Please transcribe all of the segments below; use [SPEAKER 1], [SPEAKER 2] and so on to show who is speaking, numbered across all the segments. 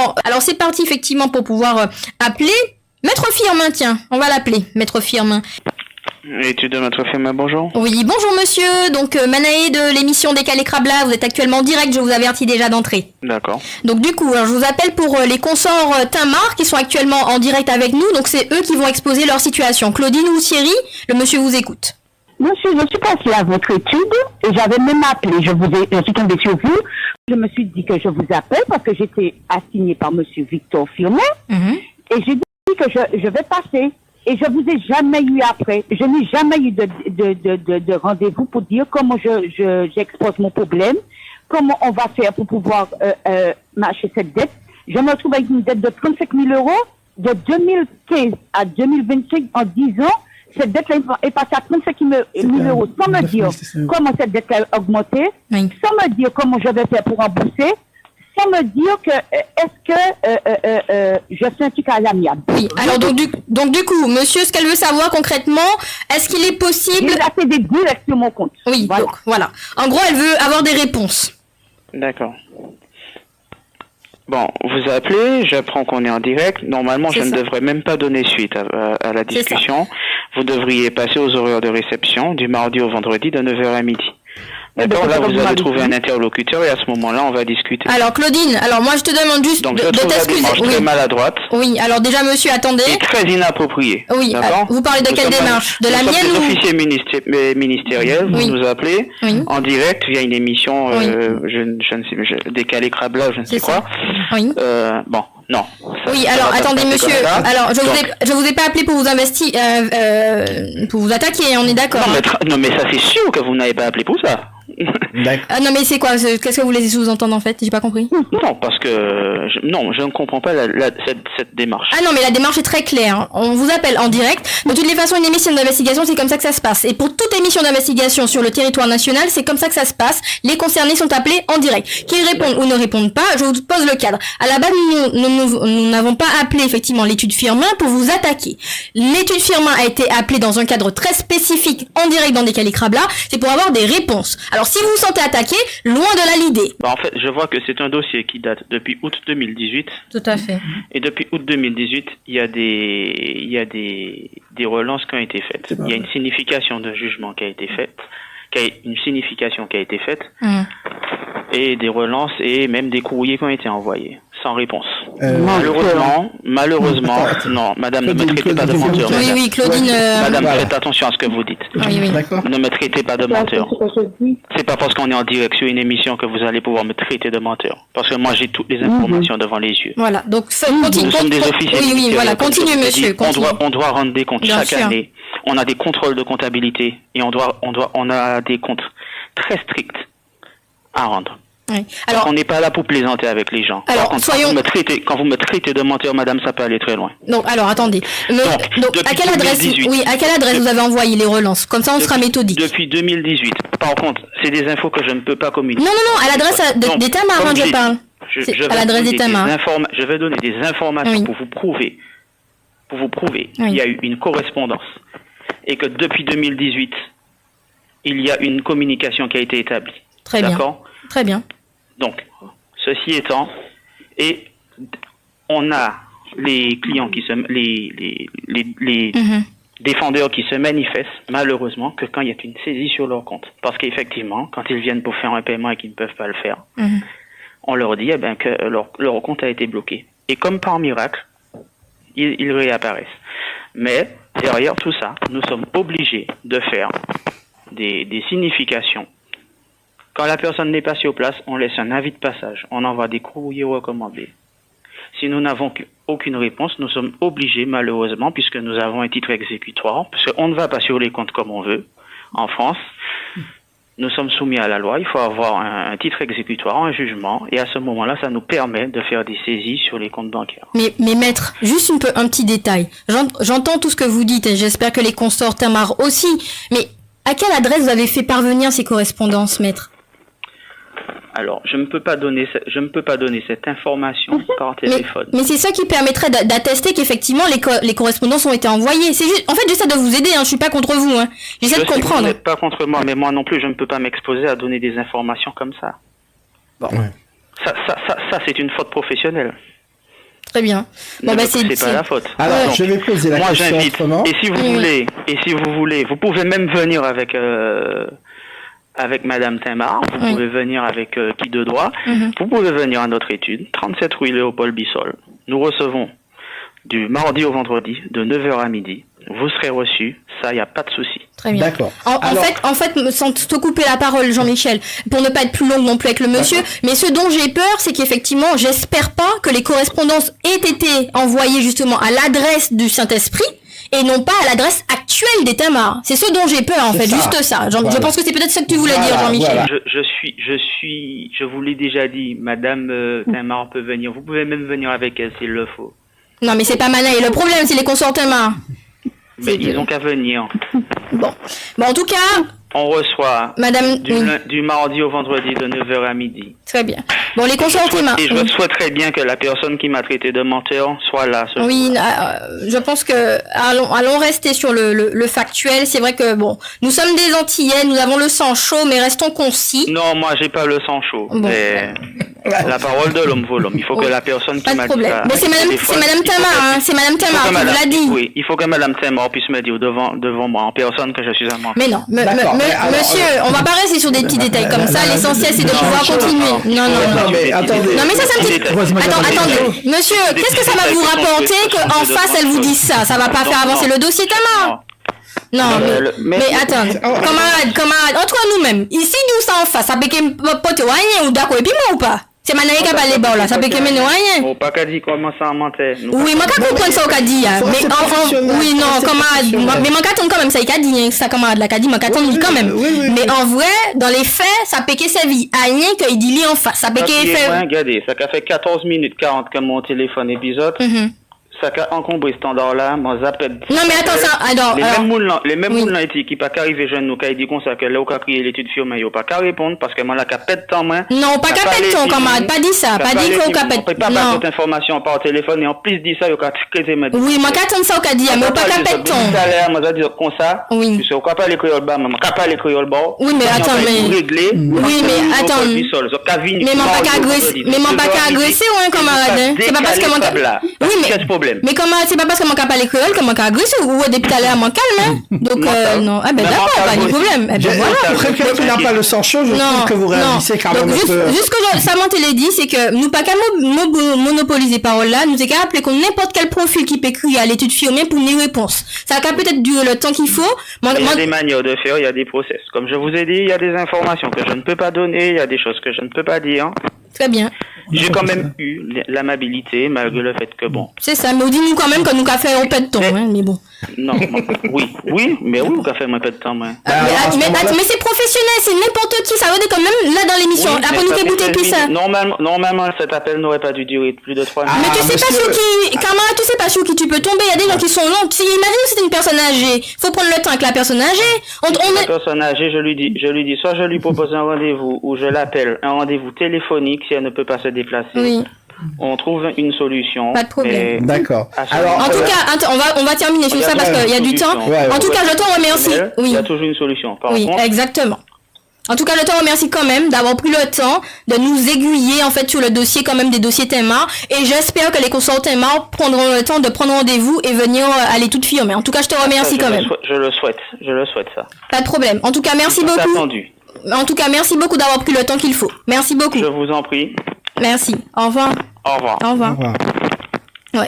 [SPEAKER 1] effectivement. Alors c'est parti effectivement pour pouvoir appeler Maître Firmin. Tiens, on va l'appeler Maître Firmin.
[SPEAKER 2] Étude de Maître Firmin, bonjour.
[SPEAKER 1] Oui, bonjour monsieur. Donc Manaé de l'émission Décalé Crabla, vous êtes actuellement en direct, je vous avertis déjà d'entrée.
[SPEAKER 2] D'accord.
[SPEAKER 1] Donc du coup, alors, je vous appelle pour les consorts Tinmar qui sont actuellement en direct avec nous. Donc c'est eux qui vont exposer leur situation. Claudine ou Thierry, le monsieur vous écoute.
[SPEAKER 3] Monsieur, je suis passée à votre étude et j'avais même appelé. Je suis tombée sur vous. Je me suis dit que je vous appelle parce que j'étais assignée par monsieur Victor Firmin. Et j'ai dit que je vais passer. Et je vous ai jamais eu après. Je n'ai jamais eu de rendez-vous pour dire comment j'expose mon problème, comment on va faire pour pouvoir marcher cette dette. Je me retrouve avec une dette de 35 000 euros de 2015 à 2025 en 10 ans. Cette dette-là est passée à 35 000 euros sans me dire comment cette dette a augmenté, sans me dire comment je vais faire pour rembourser, sans me dire que est-ce que je fais un truc à l'amiable.
[SPEAKER 1] Oui, alors donc du coup, monsieur, ce qu'elle veut savoir concrètement, est-ce qu'il est possible...
[SPEAKER 3] Il a fait des directs sur mon compte.
[SPEAKER 1] Oui, voilà. Donc voilà. En gros, elle veut avoir des réponses.
[SPEAKER 2] D'accord. Bon, vous appelez, j'apprends qu'on est en direct. Normalement, je ne devrais même pas donner suite à la discussion. Vous devriez passer aux horaires de réception du mardi au vendredi de 9h à midi. D'accord, là vous allez trouver un interlocuteur et à ce moment-là on va discuter.
[SPEAKER 1] Alors Claudine, alors moi je te demande juste
[SPEAKER 2] donc,
[SPEAKER 1] de t'excuser.
[SPEAKER 2] Donc très maladroite.
[SPEAKER 1] Oui, alors déjà monsieur, attendez.
[SPEAKER 2] Et très inappropriée.
[SPEAKER 1] Oui, vous parlez de quelle démarche? De la mienne ou...
[SPEAKER 2] officiers ministériels, vous nous appelez en direct via une émission, je ne sais, Décalé Crabla, je ne sais quoi.
[SPEAKER 1] Oui.
[SPEAKER 2] Bon, non.
[SPEAKER 1] Oui, alors attendez monsieur, alors je vous ai pas appelé pour vous pour vous attaquer, on est d'accord.
[SPEAKER 2] Non mais ça c'est sûr que vous n'avez pas appelé pour ça.
[SPEAKER 1] Non mais c'est quoi? Qu'est-ce que vous voulez sous-entendre en fait? J'ai pas compris.
[SPEAKER 2] Non, parce que je ne comprends pas cette démarche.
[SPEAKER 1] Ah non, mais la démarche est très claire. On vous appelle en direct. De toutes les façons, une émission d'investigation, c'est comme ça que ça se passe. Et pour toute émission d'investigation sur le territoire national, c'est comme ça que ça se passe. Les concernés sont appelés en direct. Qu'ils répondent ou ne répondent pas, je vous pose le cadre. À la base, nous n'avons pas appelé effectivement l'étude Firmin pour vous attaquer. L'étude Firmin a été appelée dans un cadre très spécifique en direct dans Décalé Crabla. C'est pour avoir des réponses. Alors si vous vous sentez attaqué, loin de là l'idée.
[SPEAKER 2] En fait, je vois que c'est un dossier qui date depuis août 2018.
[SPEAKER 1] Tout à fait.
[SPEAKER 2] Et depuis août 2018, il y a des relances qui ont été faites. Il y a une signification de jugement qui a été faite, et des relances et même des courriers qui ont été envoyés sans réponse. Malheureusement, non, madame, ne me traitez pas de menteur.
[SPEAKER 1] Oui, Claudine.
[SPEAKER 2] Madame, faites attention à ce que vous dites.
[SPEAKER 1] Oui.
[SPEAKER 2] Ne me traitez pas de menteur. C'est pas parce qu'on est en direct sur une émission que vous allez pouvoir me traiter de menteur. Parce que moi, j'ai toutes les informations devant les yeux.
[SPEAKER 1] Voilà, donc continue.
[SPEAKER 2] Nous sommes des officiers.
[SPEAKER 1] Oui, voilà, continue, monsieur.
[SPEAKER 2] On doit rendre des comptes chaque année. On a des contrôles de comptabilité et on a des comptes très stricts à rendre.
[SPEAKER 1] Oui.
[SPEAKER 2] Alors, on n'est pas là pour plaisanter avec les gens.
[SPEAKER 1] Alors,
[SPEAKER 2] quand vous me traitez de menteur, madame, ça peut aller très loin.
[SPEAKER 1] Donc, alors, attendez. Donc à quelle adresse, vous avez envoyé les relances? Comme ça, on sera méthodique.
[SPEAKER 2] Depuis 2018. Par contre, c'est des infos que je ne peux pas communiquer.
[SPEAKER 1] Non, à l'adresse des Tinmar, je parle. À l'adresse des Tinmar.
[SPEAKER 2] Je vais donner des informations pour vous prouver qu'il y a eu une correspondance et que depuis 2018, il y a une communication qui a été établie.
[SPEAKER 1] Très bien. D'accord ? Très bien.
[SPEAKER 2] Donc, ceci étant, et on a les clients qui les défendeurs qui se manifestent, malheureusement, que quand il y a une saisie sur leur compte. Parce qu'effectivement, quand ils viennent pour faire un paiement et qu'ils ne peuvent pas le faire, on leur dit que leur compte a été bloqué. Et comme par miracle, ils réapparaissent. Mais derrière tout ça, nous sommes obligés de faire des significations. Quand la personne n'est pas sur place, on laisse un avis de passage. On envoie des courriers recommandés. Si nous n'avons aucune réponse, nous sommes obligés, malheureusement, puisque nous avons un titre exécutoire, parce qu'on ne va pas sur les comptes comme on veut, en France, nous sommes soumis à la loi, il faut avoir un titre exécutoire, un jugement, et à ce moment-là, ça nous permet de faire des saisies sur les comptes bancaires.
[SPEAKER 1] Mais maître, juste un petit détail. J'entends tout ce que vous dites, et j'espère que les consorts Tinmar aussi, mais à quelle adresse vous avez fait parvenir ces correspondances, maître ?
[SPEAKER 2] Alors, je ne peux pas donner cette information par téléphone.
[SPEAKER 1] Mais c'est ça qui permettrait d'attester qu'effectivement les correspondances ont été envoyées. C'est juste, en fait, j'essaie de vous aider. Je suis pas contre vous. J'essaie de comprendre.
[SPEAKER 2] Vous n'êtes pas contre moi, mais moi non plus, je ne peux pas m'exposer à donner des informations comme ça. Bon, ça, c'est une faute professionnelle.
[SPEAKER 1] Très bien.
[SPEAKER 2] Bon, c'est pas la faute.
[SPEAKER 4] Alors, donc, je vais poser la question autrement.
[SPEAKER 2] Et si vous voulez, vous pouvez même venir avec Madame Timar, vous pouvez venir avec qui de droit, vous pouvez venir à notre étude, 37 rue Léopold Bissol. Nous recevons du mardi au vendredi, de 9h à midi. Vous serez reçus, ça, il n'y a pas de souci.
[SPEAKER 1] Très bien.
[SPEAKER 4] D'accord.
[SPEAKER 1] En fait, sans te couper la parole, Jean-Michel, pour ne pas être plus longue non plus avec le monsieur, mais ce dont j'ai peur, c'est qu'effectivement, j'espère pas que les correspondances aient été envoyées justement à l'adresse du Saint-Esprit et non pas à l'adresse actuelle des Timars. C'est ce dont j'ai peur, en fait, juste ça. Je pense que c'est peut-être ça que tu voulais dire, Jean-Michel.
[SPEAKER 4] Voilà.
[SPEAKER 2] Je vous l'ai déjà dit, Madame Timar peut venir. Vous pouvez même venir avec elle s'il le faut.
[SPEAKER 1] Non, mais c'est pas Manaï. Le problème, c'est les consorts Timar.
[SPEAKER 2] Mais ils ont qu'à venir.
[SPEAKER 1] Bon, en tout cas...
[SPEAKER 2] On reçoit
[SPEAKER 1] Madame...
[SPEAKER 2] du mardi au vendredi de 9h à midi.
[SPEAKER 1] Très bien. Bon, les consorts Timar...
[SPEAKER 2] Et je souhaiterais bien que la personne qui m'a traité de menteur soit là.
[SPEAKER 1] Oui, je pense que... Allons rester sur le factuel. C'est vrai que, bon, nous sommes des Antillais, nous avons le sang chaud, mais restons concis.
[SPEAKER 2] Non, moi, j'ai pas le sang chaud.
[SPEAKER 1] Bon.
[SPEAKER 2] Mais la parole de l'homme vaut l'homme. Il faut que la personne qui m'a dit ça...
[SPEAKER 1] Mais c'est Madame Timar, hein. C'est Madame Timar qui vous l'a dit.
[SPEAKER 2] Oui, il faut que Madame Timar puisse me dire devant moi, en personne, que je suis un menteur.
[SPEAKER 1] Mais non, monsieur, on va pas rester sur des petits détails comme ça. L'essentiel, c'est de pouvoir continuer. Non.
[SPEAKER 4] Mais attendez.
[SPEAKER 1] Non, mais ça, c'est un petit... Attendez. Monsieur, qu'est-ce que ça va vous rapporter qu'en face, elle vous dise ça? Ça va pas faire avancer le dossier Timar? Non, mais attends, camarade, entre nous-mêmes, ici, nous, ça en face, ça peut que pote rien ou d'accord, et puis moi ou pas? C'est Manaï qui a parlé bas là, ça peut que mener rien.
[SPEAKER 2] Bon, pas qu'à dire comment ça mentait.
[SPEAKER 1] Oui, moi, qu'à comprendre ça au qu'a dit, mais oui, non, camarade, mais moi, qu'à quand même ça, il a dit, ça, camarade, là, qu'a dit, moi, qu'à quand même. Mais en vrai, dans les faits, ça peut que servir à rien qu'il dit lui en face, ça peut que faire.
[SPEAKER 2] Regardez, ça a fait 14 minutes 40 que mon téléphone épisode. Ça a encombré ce standard-là, moi, zapped.
[SPEAKER 1] Non, mais attends, ça, alors.
[SPEAKER 2] Les mêmes moules là, qui pas qu'arriver jeune, nous, qui dit comme ça, que là, on a crié l'étude firme, il pas qu'à répondre, parce que moi, là, qu'à pète temps, moi.
[SPEAKER 1] Non, pas qu'à pète temps, camarade, pas dit ça, pas dit qu'on qu'à pète.
[SPEAKER 2] On peut pas passer cette information par téléphone, et en plus, dit ça, il y a qu'à mettre.
[SPEAKER 1] Oui, moi, qu'attendre ça, au qu'a dit, mais pas qu'à pète temps.
[SPEAKER 2] Tout à l'heure, moi, j'ai dit comme ça.
[SPEAKER 1] Oui.
[SPEAKER 2] Tu sais, on peut pas les créoles bas, mais on peut pas les créoles bas.
[SPEAKER 1] Oui, mais attends, mais. Oui, mais attends. Mais moi, pas qu'à agresser, ouais, camarade, c'est pas parce que mon. Oui, mais comment, c'est pas parce que mon cap parle créole que mon cap agressé ou depuis tout à l'heure mon calme. Donc non, ah ben d'accord, pas de problème. Eh ben voilà.
[SPEAKER 4] Pour quelqu'un qui n'a pas le sang chaud, je trouve que vous réagissez quand même un peu.
[SPEAKER 1] Juste que Samantha l'a dit, c'est que nous pas qu'à monopoliser parole là, nous est qu'à appeler qu'on n'importe quel profil qui peut écrire à l'étude firmée pour une réponse. Ça va peut-être durer le temps qu'il faut.
[SPEAKER 2] Il y a des manières de faire, il y a des process. Comme je vous ai dit, il y a des informations que je ne peux pas donner, il y a des choses que je ne peux pas dire.
[SPEAKER 1] Très bien.
[SPEAKER 2] J'ai quand même eu l'amabilité, malgré le fait que bon.
[SPEAKER 1] C'est ça, mais dis-nous quand même que nous qu'a fait un peu de temps, hein, mais bon.
[SPEAKER 2] Non, oui, mais on qu'a fait un peu de temps, moi.
[SPEAKER 1] Mais c'est professionnel, c'est n'importe qui, ça veut dire quand même, là, dans l'émission, après nous écouter plus ça.
[SPEAKER 2] Normalement, cet appel n'aurait pas dû durer plus de 3 minutes.
[SPEAKER 1] Mais tu sais pas sur qui, camarade, tu sais pas sur qui tu peux tomber, il y a des gens qui sont longs. Imagine que c'est une personne âgée, faut prendre le temps avec la personne âgée.
[SPEAKER 2] La personne âgée, je lui dis, soit je lui propose un rendez-vous, ou je l'appelle, un rendez-vous téléphonique si elle ne peut pas se déplacer.
[SPEAKER 1] Oui.
[SPEAKER 2] On trouve une solution.
[SPEAKER 1] Pas de problème.
[SPEAKER 4] D'accord.
[SPEAKER 1] Alors, en tout cas, on va terminer sur ça parce qu'il y a du temps. En tout cas, je te remercie.
[SPEAKER 2] Il y a toujours une solution.
[SPEAKER 1] Oui, exactement. En tout cas, je te remercie quand même d'avoir pris le temps de nous aiguiller en fait sur le dossier quand même des dossiers Timar et j'espère que les consorts Timar prendront le temps de prendre rendez-vous et venir à l'étude firmée. En tout cas, je te remercie quand même.
[SPEAKER 2] Je le souhaite ça.
[SPEAKER 1] Pas de problème. En tout cas, merci beaucoup. En tout cas, merci beaucoup d'avoir pris le temps qu'il faut. Merci beaucoup.
[SPEAKER 2] Je vous en prie.
[SPEAKER 1] Merci. Au revoir.
[SPEAKER 2] Au revoir.
[SPEAKER 1] Au revoir. Ouais.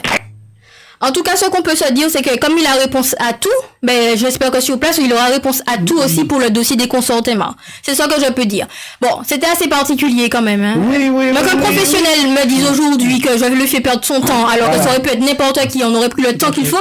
[SPEAKER 1] En tout cas, ce qu'on peut se dire, c'est que comme il a réponse à tout, ben, j'espère que sur place, il aura réponse à tout aussi pour le dossier des consorts Timar. C'est ça que je peux dire. Bon, c'était assez particulier quand même, hein.
[SPEAKER 4] Oui.
[SPEAKER 1] Mais qu'un professionnel me dise aujourd'hui que je lui fais perdre son temps, alors que ça aurait pu être n'importe qui, on aurait pris le temps qu'il faut.